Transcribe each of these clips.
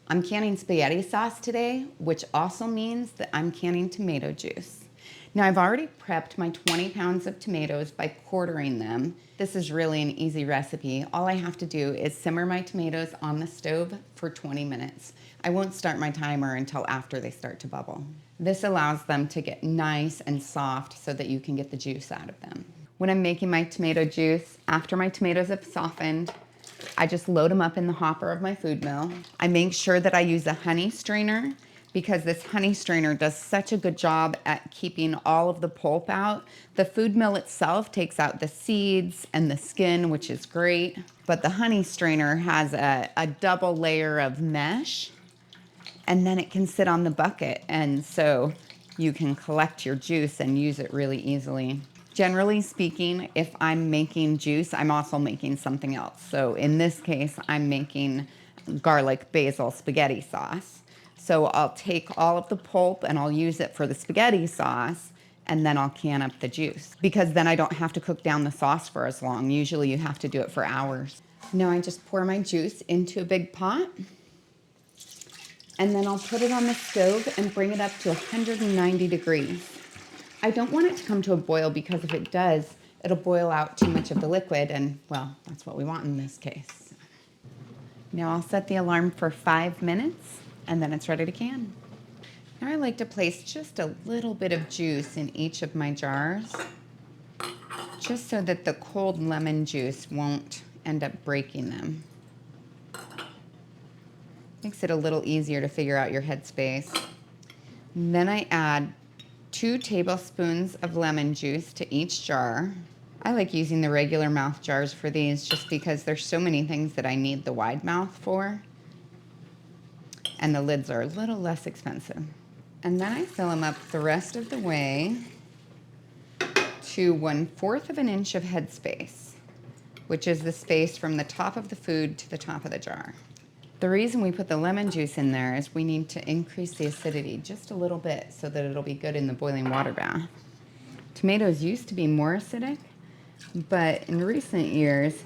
I'm canning spaghetti sauce today, which also means that I'm canning tomato juice. Now I've already prepped my 20 pounds of tomatoes by quartering them. This is really an easy recipe. All I have to do is simmer my tomatoes on the stove for 20 minutes. I won't start my timer until after they start to bubble. This allows them to get nice and soft so that you can get the juice out of them. When I'm making my tomato juice, after my tomatoes have softened, I just load them up in the hopper of my food mill. I make sure that I use a honey strainer because this honey strainer does such a good job at keeping all of the pulp out. The food mill itself takes out the seeds and the skin, which is great, but the honey strainer has a double layer of mesh, and then it can sit on the bucket, and so you can collect your juice and use it really easily. Generally speaking, if I'm making juice, I'm also making something else. So in this case, I'm making garlic basil spaghetti sauce. So I'll take all of the pulp and I'll use it for the spaghetti sauce, and then I'll can up the juice because then I don't have to cook down the sauce for as long. Usually you have to do it for hours. Now I just pour my juice into a big pot, and then I'll put it on the stove and bring it up to 190 degrees. I don't want it to come to a boil because if it does, it'll boil out too much of the liquid, and well, that's what we want in this case. Now I'll set the alarm for 5 minutes and then it's ready to can. Now I like to place just a little bit of juice in each of my jars, just so that the cold lemon juice won't end up breaking them. Makes it a little easier to figure out your headspace. Then I add 2 tablespoons of lemon juice to each jar. I like using the regular mouth jars for these just because there's so many things that I need the wide mouth for, and the lids are a little less expensive. And then I fill them up the rest of the way to 1/4 of an inch of headspace, which is the space from the top of the food to the top of the jar. The reason we put the lemon juice in there is we need to increase the acidity just a little bit so that it'll be good in the boiling water bath. Tomatoes used to be more acidic, but in recent years,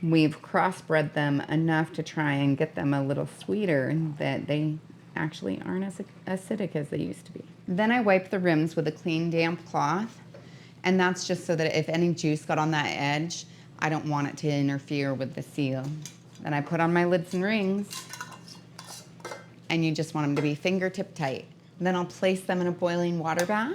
we've crossbred them enough to try and get them a little sweeter that they actually aren't as acidic as they used to be. Then I wipe the rims with a clean, damp cloth, and that's just so that if any juice got on that edge, I don't want it to interfere with the seal. Then I put on my lids and rings, and you just want them to be fingertip tight. Then I'll place them in a boiling water bath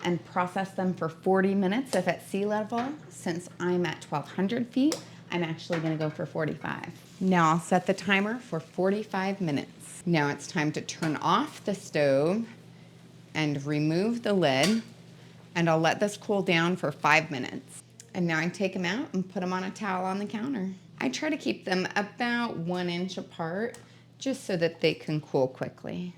and process them for 40 minutes if at sea level. Since I'm at 1,200 feet, I'm actually gonna go for 45. Now I'll set the timer for 45 minutes. Now it's time to turn off the stove and remove the lid, and I'll let this cool down for 5 minutes. And now I take them out and put them on a towel on the counter. I try to keep them about 1 inch apart just so that they can cool quickly.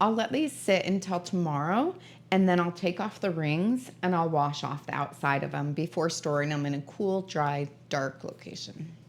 I'll let these sit until tomorrow, and then I'll take off the rings and I'll wash off the outside of them before storing them in a cool, dry, dark location.